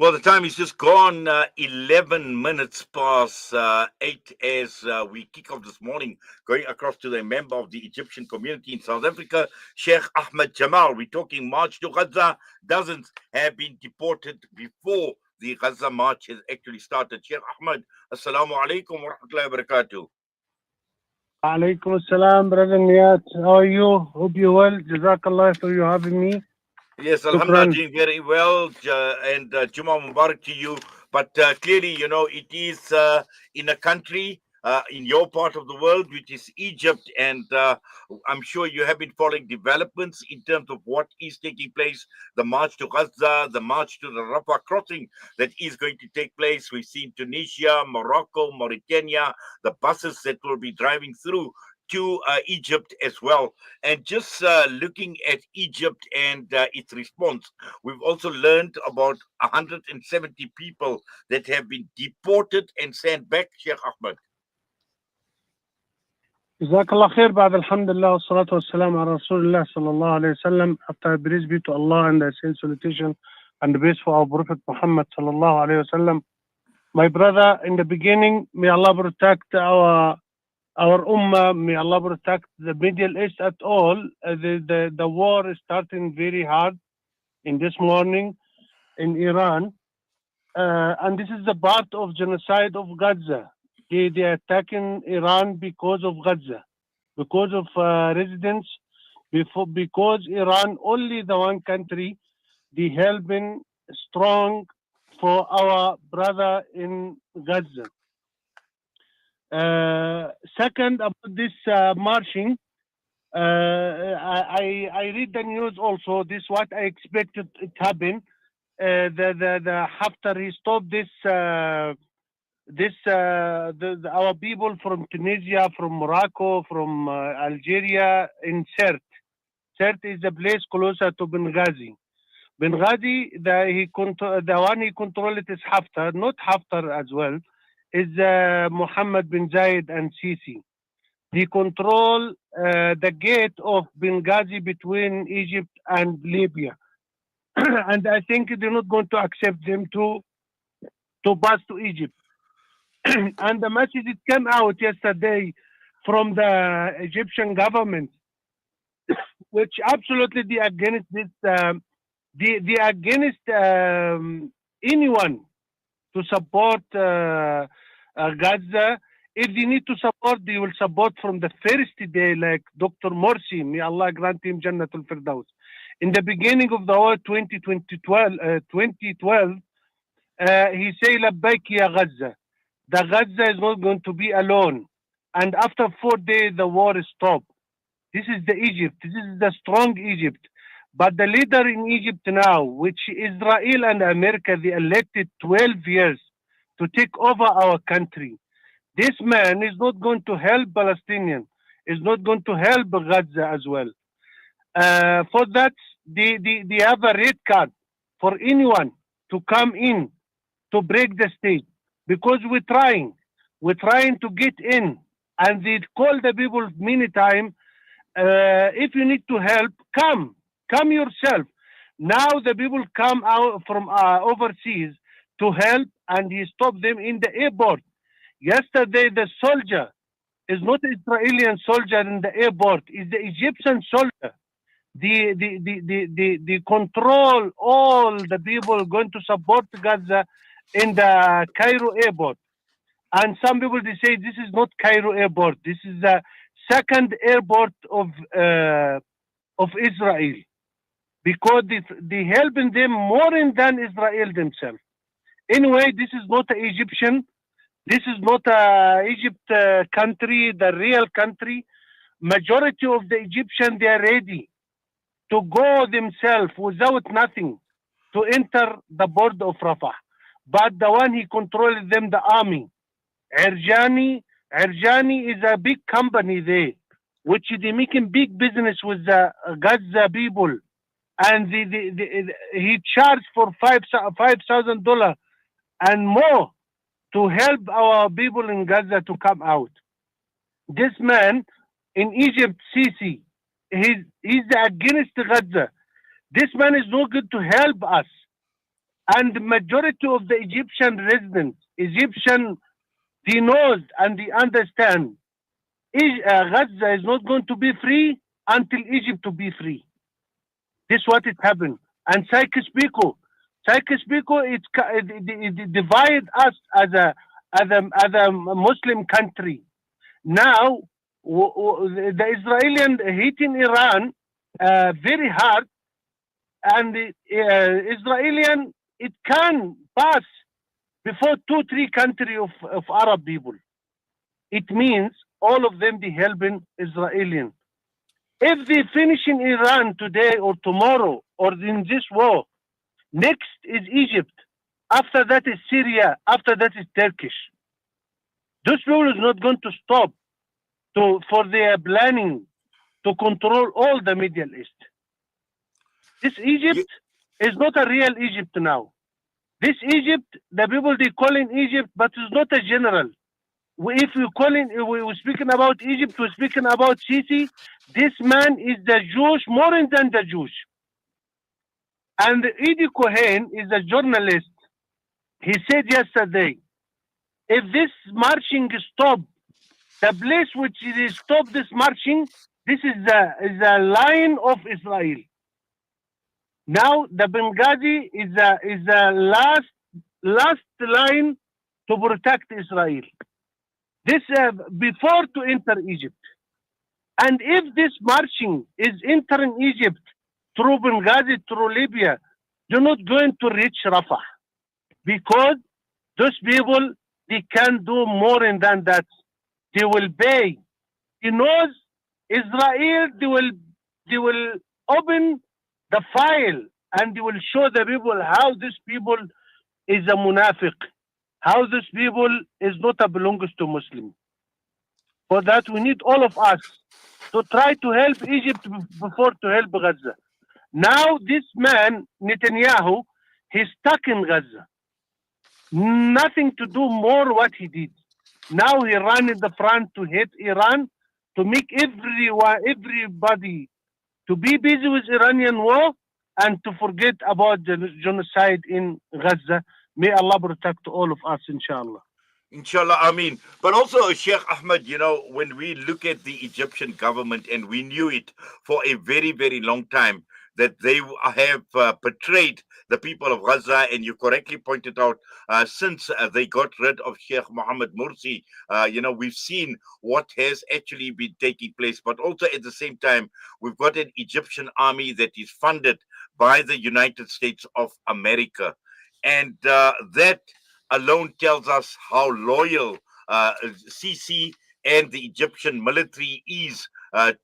Well, the time is just gone 11 minutes past 8 as we kick off this morning, going across to the member of the Egyptian community in South Africa, Sheikh Ahmed Jamal. We're talking March to Gaza. Dozens have been deported before the Gaza march has actually started. Sheikh Ahmed, Assalamu alaikum wa rahmatullahi wa barakatuh. Alaikum assalam, brother Niyat. How are you? Hope you're well. Jazakallah for you having me. Yes, Alhamdulillah, Shukran. doing very well, and Juma Mubarak to you. But clearly, it is in a country, in your part of the world, which is Egypt, and I'm sure you have been following developments in terms of what is taking place, the march to Gaza, the march to the Rafah crossing that is going to take place. We've seen Tunisia, Morocco, Mauritania, the buses that will be driving through to Egypt as well. And just looking at Egypt and its response, we've also learned about 170 people that have been deported and sent back, Sheikh Ahmed. Jazakallah khair. Ba'd alhamdulillah, salatu wassalam ala Rasulullah sallallahu alayhi wasallam. After praise be to Allah and the same salutation and the best for our Prophet Muhammad sallallahu alayhi wasallam. My brother, in the beginning, may Allah protect our ummah, may Allah protect the Middle East at all. The war is starting very hard in this morning in Iran. And this is the part of genocide of Gaza. They are attacking Iran because of Gaza, because of residents, because Iran only the one country, they helping strong for our brother in Gaza. Second, about this marching, I read the news also. This what I expected it happen. The after he stopped this our people from Tunisia, from Morocco, from Algeria in Sirte. Sirte is a place closer to Benghazi. Benghazi, the one he controlled it is Haftar, not Haftar as well, is Mohammed bin Zayed and Sisi. They control the gate of Benghazi between Egypt and Libya. And I think they're not going to accept them to pass to Egypt. And the message it came out yesterday from the Egyptian government, which absolutely they against this, they against anyone to support Gaza. If they need to support, they will support from the first day, like Dr. Morsi, may Allah grant him Jannatul Firdaus. In the beginning of the war, 2012, he said, Labbaik ya Gaza. The Gaza is not going to be alone. And after 4 days, the war is stopped. This is the Egypt. This is the strong Egypt. But the leader in Egypt now, which Israel and America, they elected 12 years to take over our country. This man is not going to help Palestinians, is not going to help Gaza as well. For that, they have a red card for anyone to come in to break the state. Because we're trying to get in. And they call the people many times, if you need to help, come yourself. Now the people come out from overseas to help, and he stopped them in the airport. Yesterday, the soldier is not Israeli soldier in the airport; is the Egyptian soldier. They control all the people going to support Gaza in the Cairo airport. And some people they say this is not Cairo airport. This is the second airport of Israel, because they helping them more than Israel themselves. Anyway, this is not an Egyptian. This is not a Egypt country, the real country. Majority of the Egyptians, they are ready to go themselves without nothing to enter the border of Rafah. But the one he controls them, the army. Erjani is a big company there, which they making big business with the Gaza people. And he charged for $5,000 and more to help our people in Gaza to come out. This man in Egypt, Sisi, he's against Gaza. This man is no good to help us. And the majority of the Egyptian residents, Egyptian, they knows and they understand Gaza is not going to be free until Egypt to be free. This what it happened. And Psychispico, it divide us as a Muslim country. Now, the Israeli hitting Iran very hard, and the Israeli it can pass before two, three country of Arab people. It means all of them they helping Israeli. If they finish in Iran today or tomorrow or in this war, next is Egypt. After that is Syria. After that is Turkish. Those people is not going to stop for their planning to control all the Middle East. This Egypt is not a real Egypt now. This Egypt, the people they call in Egypt, but it's not a general. If we call in, we're speaking about Egypt, we're speaking about Sisi. This man is the Jewish more than the Jewish. And Eddie Cohen is a journalist. He said yesterday, if this marching stop, the place which they stop this marching, this is the line of Israel. Now the Benghazi is the last line to protect Israel. This before to enter Egypt. And if this marching is entering Egypt through Benghazi, through Libya, you're not going to reach Rafah. Because those people, they can do more than that. They will pay. He knows Israel, they will open the file and they will show the people how this people is a munafiq, how this people is not a belongs to Muslim. For that, we need all of us to try to help Egypt before to help Gaza. Now, this man, Netanyahu, he's stuck in Gaza. Nothing to do more what he did. Now he ran in the front to hit Iran, to make everybody to be busy with Iranian war and to forget about the genocide in Gaza. May Allah protect all of us, inshallah. Inshallah, I mean, but also Sheikh Ahmed, when we look at the Egyptian government, and we knew it for a very, very long time, that they have betrayed the people of Gaza, and you correctly pointed out, since they got rid of Sheikh Mohammed Morsi, we've seen what has actually been taking place. But also at the same time, we've got an Egyptian army that is funded by the United States of America. And that alone tells us how loyal Sisi and the Egyptian military is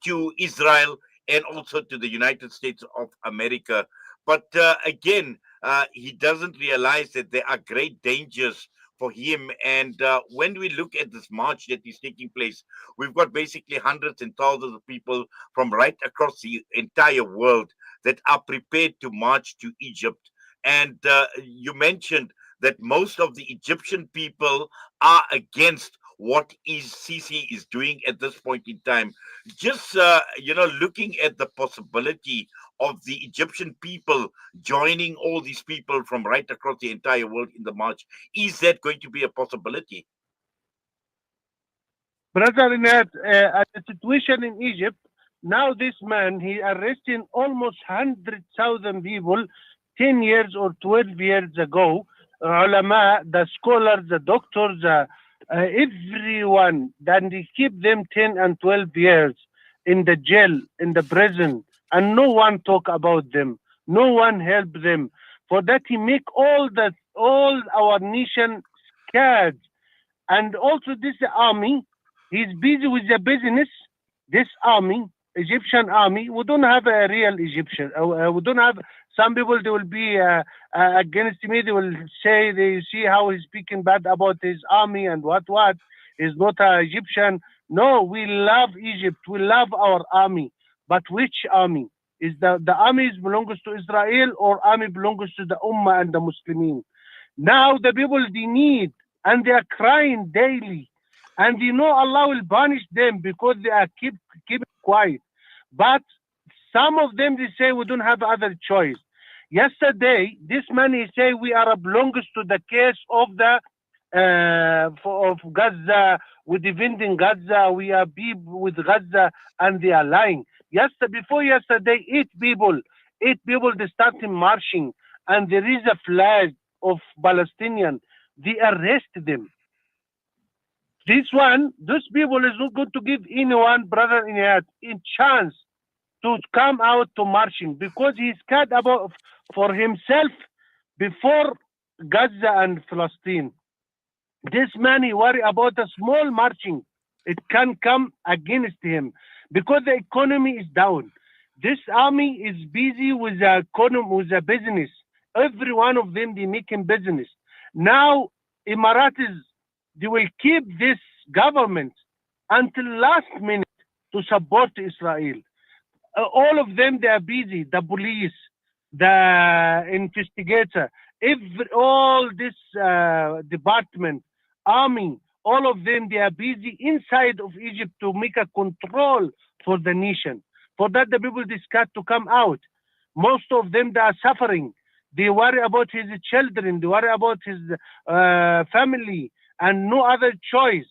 to Israel and also to the United States of America. But again, he doesn't realize that there are great dangers for him. And when we look at this march that is taking place, we've got basically hundreds and thousands of people from right across the entire world that are prepared to march to Egypt. And you mentioned that most of the Egyptian people are against what Sisi is doing at this point in time. Just looking at the possibility of the Egyptian people joining all these people from right across the entire world in the march, is that going to be a possibility? Brother Inat, the situation in Egypt, now this man, he arrested almost 100,000 people 10 years or 12 years ago. Ulama, the scholars, the doctors, everyone, then they keep them 10 and 12 years in the jail, in the prison, and no one talk about them. No one help them. For that, he make all our nation scared. And also this army, he's busy with the business. This army, Egyptian army, we don't have a real Egyptian. We don't have. Some people, they will be against me. They will say, they see how he's speaking bad about his army and what. He's not an Egyptian. No, we love Egypt. We love our army. But which army? Is the army belongs to Israel, or army belongs to the Ummah and the Muslimin? Now the people, they need, and they are crying daily. And Allah will punish them because they are keep quiet. But some of them, they say, we don't have other choice. Yesterday, this man he say we are belongs to the case of the of Gaza. We defending Gaza. We are people with Gaza, and they are lying. Yesterday, before yesterday, eight people they started marching, and there is a flag of Palestinian. They arrest them. This one, those people is not going to give anyone, brother, in chance to come out to marching because he's scared about for himself before Gaza and Palestine. This man he worry about a small marching. It can come against him because the economy is down. This army is busy with the economy, with the business. Every one of them they making business. Now Emiratis they will keep this government until last minute to support Israel. All of them they are busy. The police, the investigator, all this department, army, all of them they are busy inside of Egypt to make a control for the nation. For that, the people discuss to come out. Most of them they are suffering. They worry about his children. They worry about his family, and no other choice.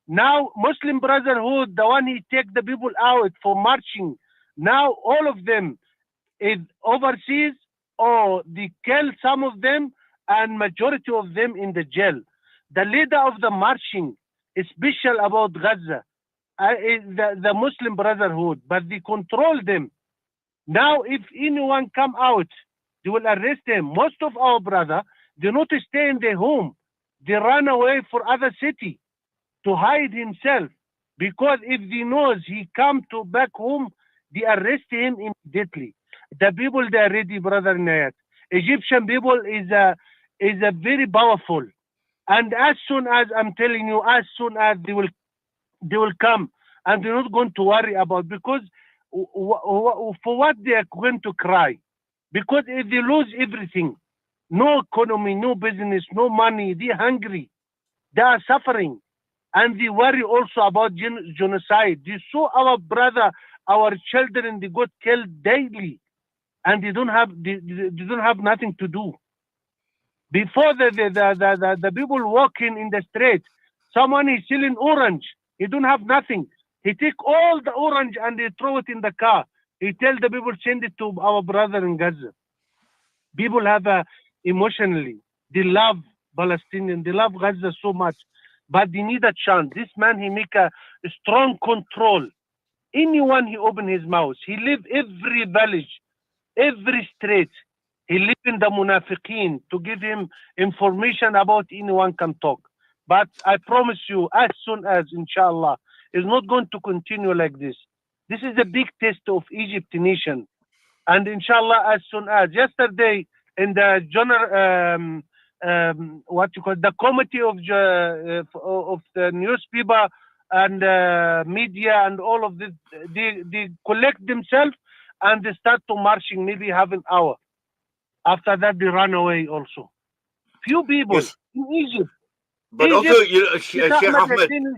Now, Muslim Brotherhood, the one he take the people out for marching. Now, all of them is overseas, or they kill some of them, and majority of them in the jail. The leader of the marching is special about Gaza, is the Muslim Brotherhood, but they control them. Now, if anyone come out, they will arrest them. Most of our brother, they not stay in their home. They run away for other city to hide himself. Because if they knows he come to back home, they arrest him immediately. The people they are ready, brother Nayat. Egyptian people is a very powerful. And as soon as I'm telling you, as soon as they will come, and they're not going to worry about because for what they are going to cry, because if they lose everything, no economy, no business, no money, they're hungry, they are suffering, and they worry also about genocide. They saw our brother, our children, they got killed daily, and they don't have nothing to do. Before the people walking in the street, someone is selling orange. He don't have nothing. He take all the orange and he throw it in the car. He tell the people send it to our brother in Gaza. People have emotionally. They love Palestinian. They love Gaza so much, but they need a chance. This man he make a strong control. Anyone he open his mouth, he live every village, every street. He live in the munafiqeen to give him information about anyone can talk. But I promise you, as soon as inshallah, it's not going to continue like this. This is a big test of Egypt nation. And inshallah, as soon as yesterday in the general, what you call the committee of the newspaper and media and all of this, they collect themselves and they start to marching maybe half an hour. After that, they run away also. Few people Yes, in Egypt. but also, Egypt, Sheikh Sheikh Ahmed Ahmed, Yassin,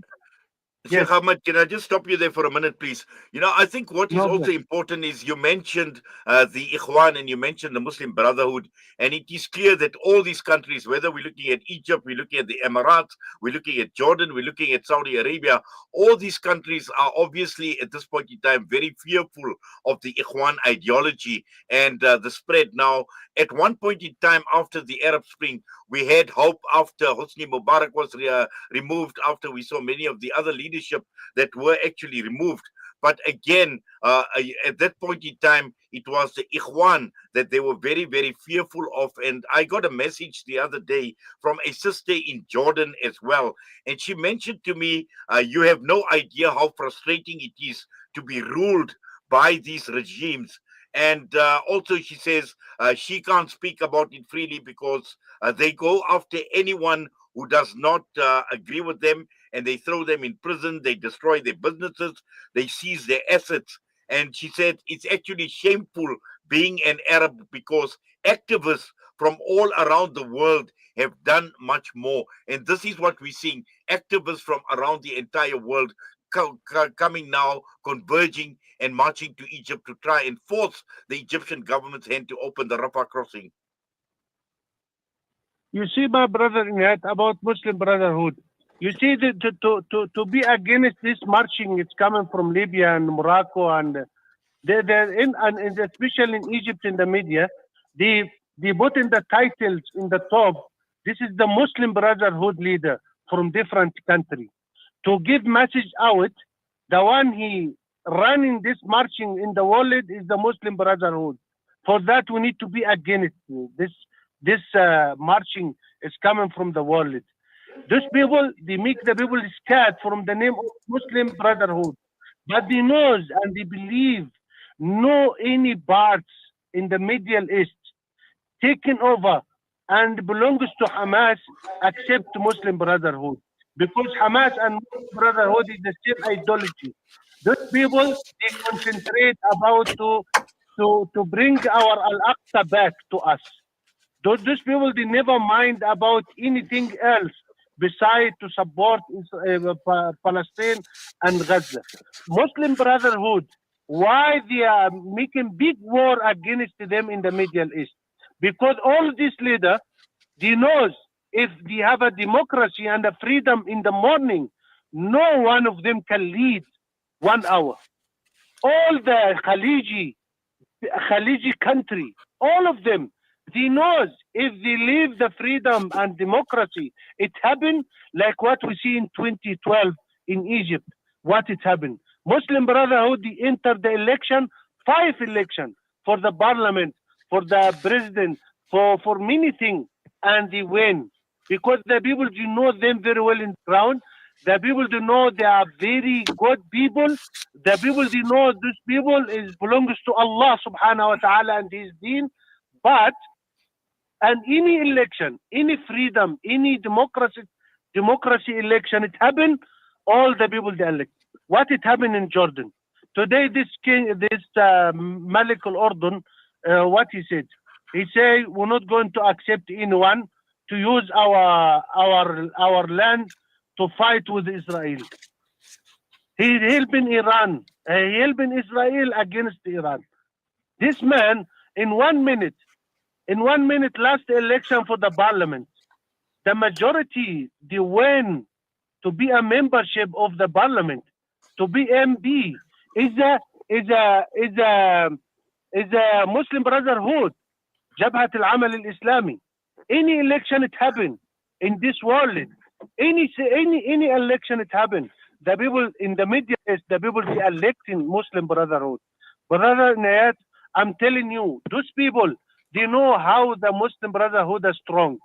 yes, Sheikh Ahmed, can I just stop you there for a minute, please? I think what is no, also important is you mentioned the Ikhwan and you mentioned the Muslim Brotherhood, and it is clear that all these countries, whether we're looking at Egypt, we're looking at the Emirates, we're looking at Jordan, we're looking at Saudi Arabia, all these countries are obviously at this point in time very fearful of the Ikhwan ideology and the spread. Now, at one point in time after the Arab Spring, we had hope after Hosni Mubarak was removed, after we saw many of the other leadership that were actually removed. But again, at that point in time, it was the Ikhwan that they were very, very fearful of. And I got a message the other day from a sister in Jordan as well. And she mentioned to me, you have no idea how frustrating it is to be ruled by these regimes. And also, she says she can't speak about it freely because they go after anyone who does not agree with them, and they throw them in prison, they destroy their businesses, they seize their assets. And she said it's actually shameful being an Arab because activists from all around the world have done much more. And this is what we're seeing, activists from around the entire world coming now, converging and marching to Egypt to try and force the Egyptian government's hand to open the Rafah crossing? You see, my brother, Nihat, about Muslim Brotherhood. You see, to be against this marching, it's coming from Libya and Morocco, and they're in, and especially in Egypt in the media, they put in the titles in the top. This is the Muslim Brotherhood leader from different country. To give message out, the one he running this marching in the world is the Muslim Brotherhood. For that, we need to be against this marching is coming from the world. These people, they make the people scared from the name of Muslim Brotherhood. But they knows and they believe no any parts in the Middle East taken over and belongs to Hamas except Muslim Brotherhood. Because Hamas and Muslim Brotherhood is the same ideology. Those people, they concentrate about to bring our Al-Aqsa back to us. Those people, they never mind about anything else besides to support Palestine and Gaza. Muslim Brotherhood, why they are making big war against them in the Middle East? Because all these leaders, they knows if they have a democracy and a freedom in the morning, no one of them can lead 1 hour. All the Khaliji country, all of them, they knows if they leave the freedom and democracy, it happened like what we see in 2012 in Egypt. What it happened? Muslim Brotherhood, they entered the election, 5 elections for the parliament, for the president, for many things, and they win. Because the people do know them very well in the ground. The people do know they are very good people. The people do know these people belongs to Allah subhanahu wa ta'ala and his deen. But and any election, any freedom, any democracy election, it happened, all the people they elect. What it happened in Jordan? Today this Malik al-Urdun, what he said? He said, we're not going to accept anyone to use our land to fight with Israel. He helping Iran. He helping Israel against Iran. This man, in 1 minute, last election for the parliament, the majority, they win to be a membership of the parliament, to be MB, is a Muslim Brotherhood, Jabhat al-Amal al-Islami. Any election it happened in this world, any election it happened, the people in the Middle East, the people they electing Muslim Brotherhood. Brother Nayat, I'm telling you, those people, they know how the Muslim Brotherhood is strong.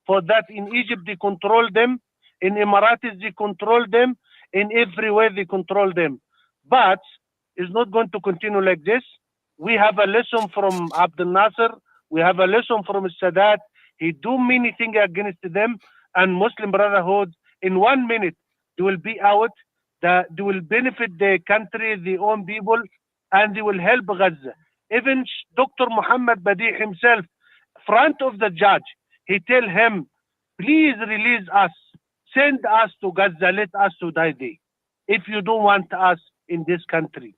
For that, in Egypt they control them, in Emiratis they control them, in everywhere they control them. But it's not going to continue like this. We have a lesson from Abdel Nasser. We have a lesson from Sadat. He do many things against them, and Muslim Brotherhood, in 1 minute, they will be out. They will benefit the country, their own people, and they will help Gaza. Even Dr. Muhammad Badi himself, front of the judge, he tell him, please release us, send us to Gaza, let us to die there, if you don't want us in this country.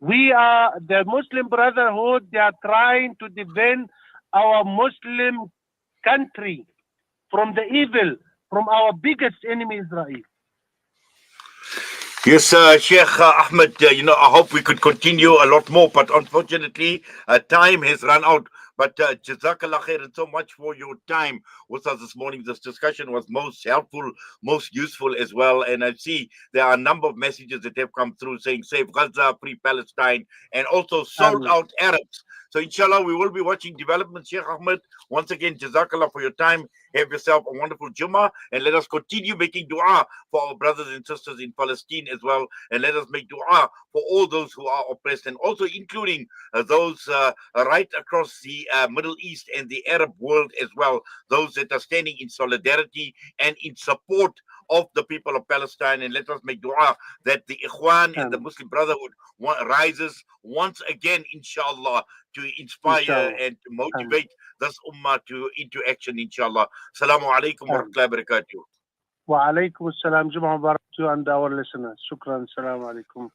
We are the Muslim Brotherhood, they are trying to defend our Muslim country from the evil, from our biggest enemy, Israel. Yes, Sheikh Ahmed, I hope we could continue a lot more, but unfortunately, time has run out. But Jazakallah khairan so much for your time with us this morning. This discussion was most helpful, most useful as well. And I see there are a number of messages that have come through saying save Gaza, free Palestine, and also sold out Arabs. So inshallah, we will be watching developments. Sheikh Ahmed, once again, Jazakallah for your time. Have yourself a wonderful Jummah, and let us continue making dua for our brothers and sisters in Palestine as well. And let us make dua for all those who are oppressed, and also including those right across the Middle East and the Arab world as well, those that are standing in solidarity and in support of the people of Palestine. And let us make dua that the Ikhwan and the Muslim Brotherhood rises once again, inshallah, to inspire and to motivate this ummah into action, inshallah. Assalamu alaikum wa rahmatullahi wa barakatuh. Wa alaikum assalam. Jum'ah Mubarak. you and our listeners. Shukran. Salam alaikum.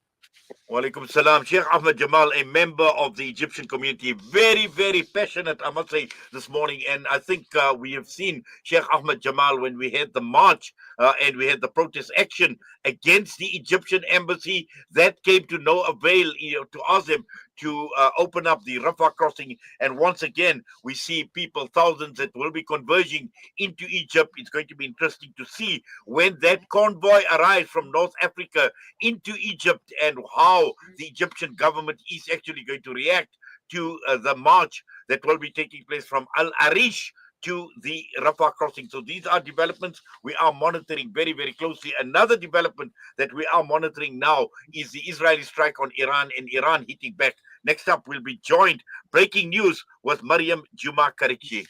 Walaikum salam. Sheikh Ahmed Jamal, a member of the Egyptian community, very, very passionate, I must say, this morning. And I think we have seen Sheikh Ahmed Jamal when we had the march and we had the protest action against the Egyptian embassy. That came to no avail, to ask them to open up the Rafah crossing. And once again, we see people, thousands that will be converging into Egypt. It's going to be interesting to see when that convoy arrives from North Africa into Egypt and how the Egyptian government is actually going to react to the march that will be taking place from Al Arish to the Rafah crossing. So these are developments we are monitoring very, very closely. Another development that we are monitoring now is the Israeli strike on Iran and Iran hitting back. Next up, we'll be joined, breaking news, with Mariam Juma Karichi.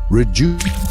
Rejuve